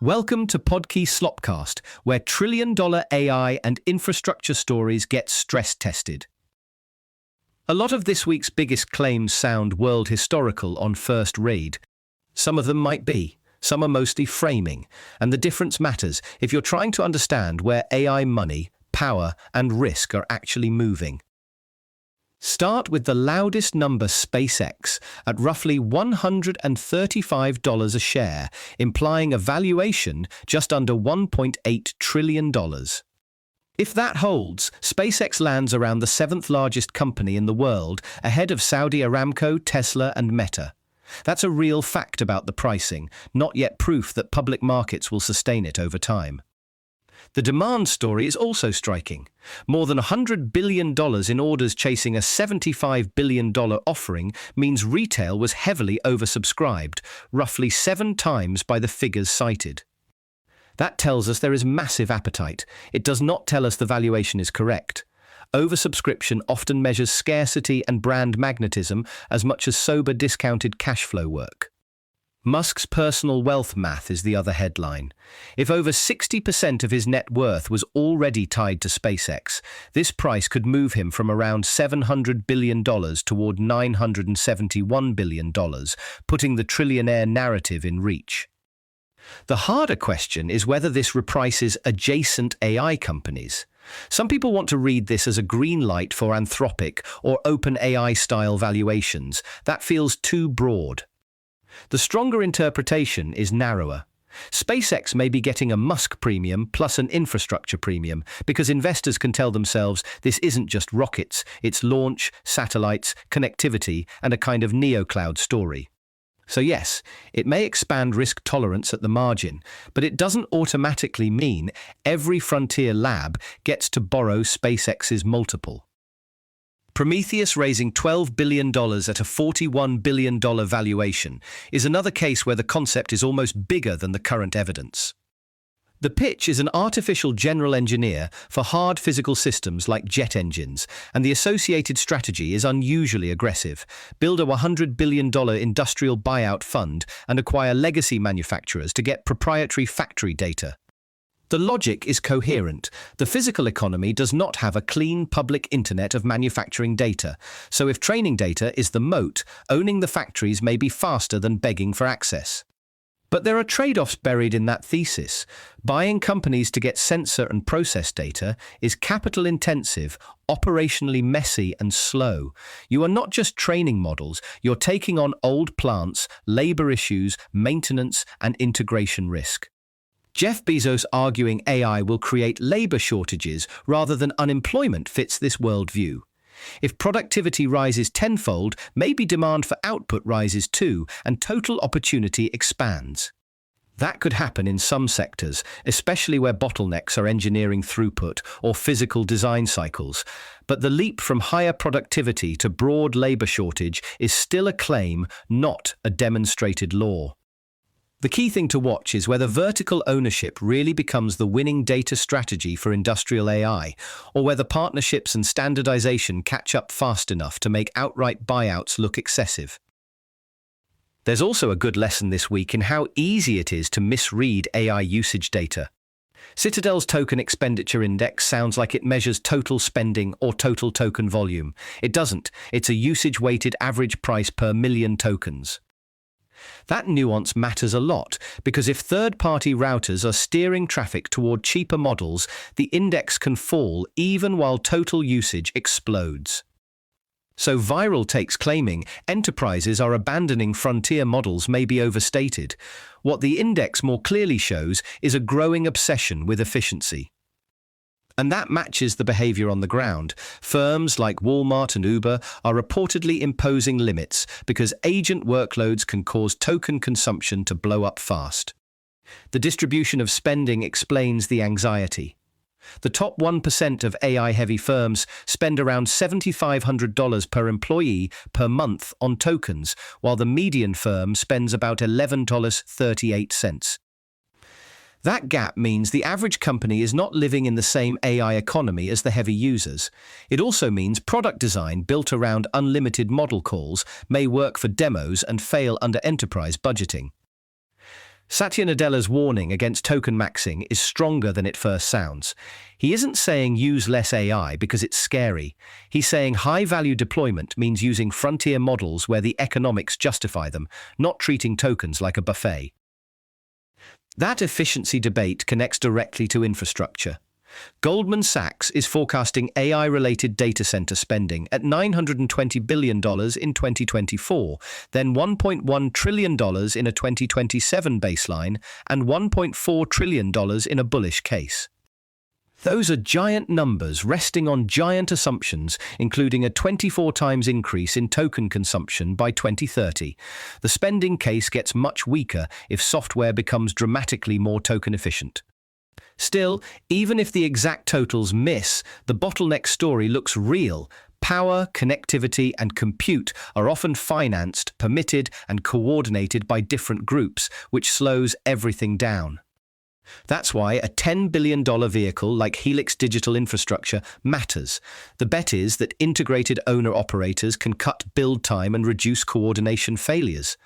Welcome to Podkey Slopcast, where trillion-dollar AI and infrastructure stories get stress-tested. A lot of this week's biggest claims sound world historical on first read. Some of them might be, some are mostly framing, and the difference matters if you're trying to understand where AI money, power, and risk are actually moving. Start with the loudest number, SpaceX, at roughly $135 a share, implying a valuation just under $1.8 trillion. If that holds, SpaceX lands around the seventh largest company in the world, ahead of Saudi Aramco, Tesla, and Meta. That's a real fact about the pricing, not yet proof that public markets will sustain it over time. The demand story is also striking. More than $100 billion in orders chasing a $75 billion offering means retail was heavily oversubscribed, roughly 7 times by the figures cited. That tells us there is massive appetite. It does not tell us the valuation is correct. Oversubscription often measures scarcity and brand magnetism as much as sober discounted cash flow work. Musk's personal wealth math is the other headline. If over 60% of his net worth was already tied to SpaceX, this price could move him from around $700 billion toward $971 billion, putting the trillionaire narrative in reach. The harder question is whether this reprices adjacent AI companies. Some people want to read this as a green light for Anthropic or OpenAI-style valuations. That feels too broad. The stronger interpretation is narrower. SpaceX may be getting a Musk premium plus an infrastructure premium because investors can tell themselves this isn't just rockets, it's launch, satellites, connectivity, and a kind of neo-cloud story. So yes, it may expand risk tolerance at the margin, but it doesn't automatically mean every frontier lab gets to borrow SpaceX's multiple. Prometheus raising $12 billion at a $41 billion valuation is another case where the concept is almost bigger than the current evidence. The pitch is an artificial general engineer for hard physical systems like jet engines, and the associated strategy is unusually aggressive. Build a $100 billion industrial buyout fund and acquire legacy manufacturers to get proprietary factory data. The logic is coherent. The physical economy does not have a clean public internet of manufacturing data, so if training data is the moat, owning the factories may be faster than begging for access. But there are trade-offs buried in that thesis. Buying companies to get sensor and process data is capital-intensive, operationally messy and slow. You are not just training models, you're taking on old plants, labor issues, maintenance, and integration risk. Jeff Bezos arguing AI will create labor shortages rather than unemployment fits this worldview. If productivity rises tenfold, maybe demand for output rises too, and total opportunity expands. That could happen in some sectors, especially where bottlenecks are engineering throughput or physical design cycles. But the leap from higher productivity to broad labor shortage is still a claim, not a demonstrated law. The key thing to watch is whether vertical ownership really becomes the winning data strategy for industrial AI, or whether partnerships and standardization catch up fast enough to make outright buyouts look excessive. There's also a good lesson this week in how easy it is to misread AI usage data. Citadel's Token Expenditure Index sounds like it measures total spending or total token volume. It doesn't. It's a usage-weighted average price per million tokens. That nuance matters a lot, because if third-party routers are steering traffic toward cheaper models, the index can fall even while total usage explodes. So viral takes claiming enterprises are abandoning frontier models may be overstated. What the index more clearly shows is a growing obsession with efficiency. And that matches the behavior on the ground. Firms like Walmart and Uber are reportedly imposing limits because agent workloads can cause token consumption to blow up fast. The distribution of spending explains the anxiety. The top 1% of AI-heavy firms spend around $7,500 per employee per month on tokens, while the median firm spends about $11.38. That gap means the average company is not living in the same AI economy as the heavy users. It also means product design built around unlimited model calls may work for demos and fail under enterprise budgeting. Satya Nadella's warning against token maxing is stronger than it first sounds. He isn't saying use less AI because it's scary. He's saying high-value deployment means using frontier models where the economics justify them, not treating tokens like a buffet. That efficiency debate connects directly to infrastructure. Goldman Sachs is forecasting AI-related data center spending at $920 billion in 2024, then $1.1 trillion in a 2027 baseline, and $1.4 trillion in a bullish case. Those are giant numbers resting on giant assumptions, including a 24 times increase in token consumption by 2030. The spending case gets much weaker if software becomes dramatically more token efficient. Still, even if the exact totals miss, the bottleneck story looks real. Power, connectivity, and compute are often financed, permitted, and coordinated by different groups, which slows everything down. That's why a $10 billion vehicle like Helix Digital Infrastructure matters. The bet is that integrated owner-operators can cut build time and reduce coordination failures.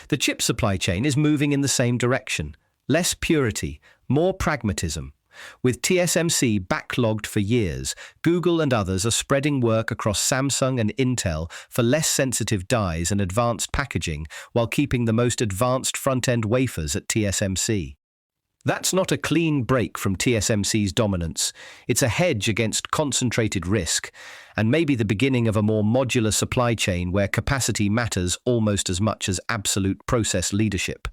The chip supply chain is moving in the same direction. Less purity, more pragmatism. With TSMC backlogged for years, Google and others are spreading work across Samsung and Intel for less sensitive dies and advanced packaging while keeping the most advanced front-end wafers at TSMC. That's not a clean break from TSMC's dominance. It's a hedge against concentrated risk, and maybe the beginning of a more modular supply chain where capacity matters almost as much as absolute process leadership.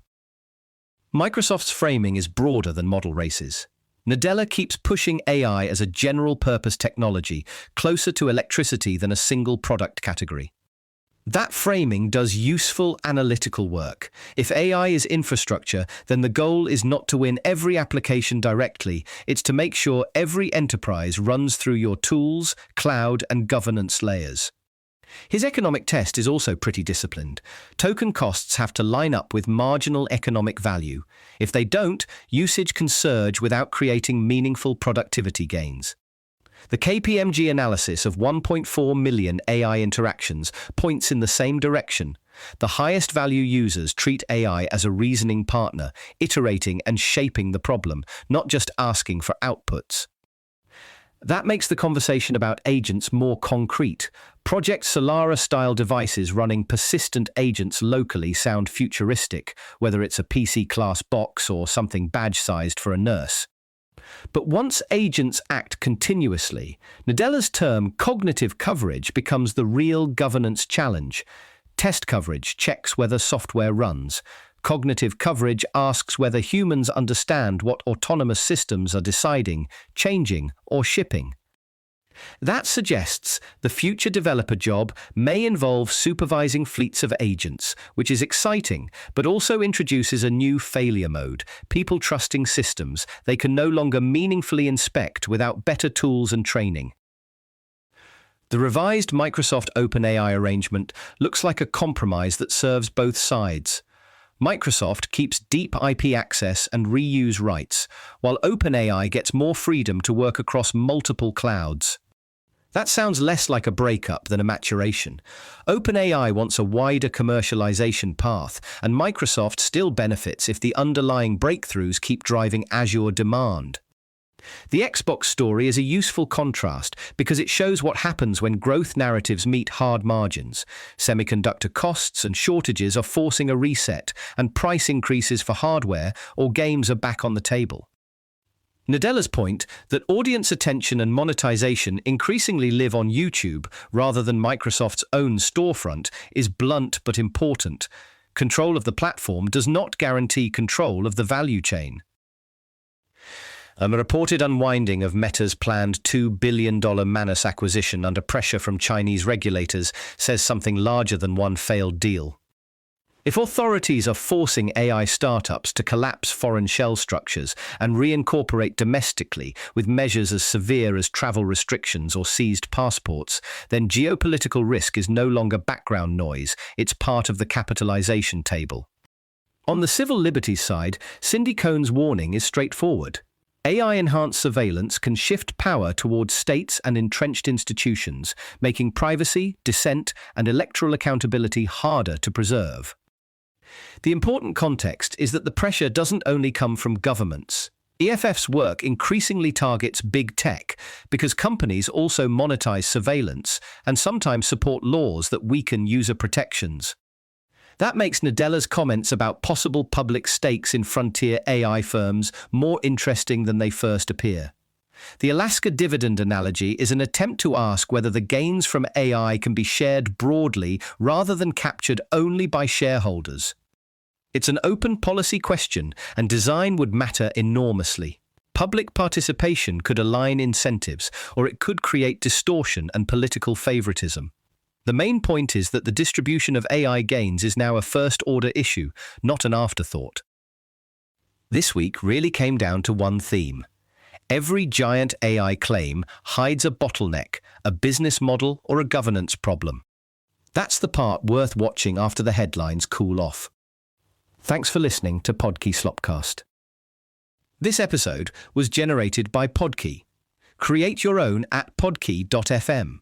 Microsoft's framing is broader than model races. Nadella keeps pushing AI as a general-purpose technology, closer to electricity than a single product category. That framing does useful analytical work. If AI is infrastructure, then the goal is not to win every application directly, it's to make sure every enterprise runs through your tools, cloud, and governance layers. His economic test is also pretty disciplined. Token costs have to line up with marginal economic value. If they don't, usage can surge without creating meaningful productivity gains. The KPMG analysis of 1.4 million AI interactions points in the same direction. The highest value users treat AI as a reasoning partner, iterating and shaping the problem, not just asking for outputs. That makes the conversation about agents more concrete. Project Solara-style devices running persistent agents locally sound futuristic, whether it's a PC-class box or something badge-sized for a nurse. But once agents act continuously, Nadella's term cognitive coverage becomes the real governance challenge. Test coverage checks whether software runs. Cognitive coverage asks whether humans understand what autonomous systems are deciding, changing, or shipping. That suggests the future developer job may involve supervising fleets of agents, which is exciting, but also introduces a new failure mode, people trusting systems they can no longer meaningfully inspect without better tools and training. The revised Microsoft OpenAI arrangement looks like a compromise that serves both sides. Microsoft keeps deep IP access and reuse rights, while OpenAI gets more freedom to work across multiple clouds. That sounds less like a breakup than a maturation. OpenAI wants a wider commercialization path, and Microsoft still benefits if the underlying breakthroughs keep driving Azure demand. The Xbox story is a useful contrast because it shows what happens when growth narratives meet hard margins. Semiconductor costs and shortages are forcing a reset, and price increases for hardware or games are back on the table. Nadella's point that audience attention and monetization increasingly live on YouTube rather than Microsoft's own storefront is blunt but important. Control of the platform does not guarantee control of the value chain. A reported unwinding of Meta's planned $2 billion Manus acquisition under pressure from Chinese regulators says something larger than one failed deal. If authorities are forcing AI startups to collapse foreign shell structures and reincorporate domestically with measures as severe as travel restrictions or seized passports, then geopolitical risk is no longer background noise, it's part of the capitalization table. On the civil liberties side, Cindy Cohn's warning is straightforward. AI-enhanced surveillance can shift power towards states and entrenched institutions, making privacy, dissent, and electoral accountability harder to preserve. The important context is that the pressure doesn't only come from governments. EFF's work increasingly targets big tech because companies also monetize surveillance and sometimes support laws that weaken user protections. That makes Nadella's comments about possible public stakes in frontier AI firms more interesting than they first appear. The Alaska dividend analogy is an attempt to ask whether the gains from AI can be shared broadly rather than captured only by shareholders. It's an open policy question, and design would matter enormously. Public participation could align incentives, or it could create distortion and political favoritism. The main point is that the distribution of AI gains is now a first-order issue, not an afterthought. This week really came down to one theme. Every giant AI claim hides a bottleneck, a business model, or a governance problem. That's the part worth watching after the headlines cool off. Thanks for listening to Podkey Slopcast. This episode was generated by Podkey. Create your own at podkey.fm.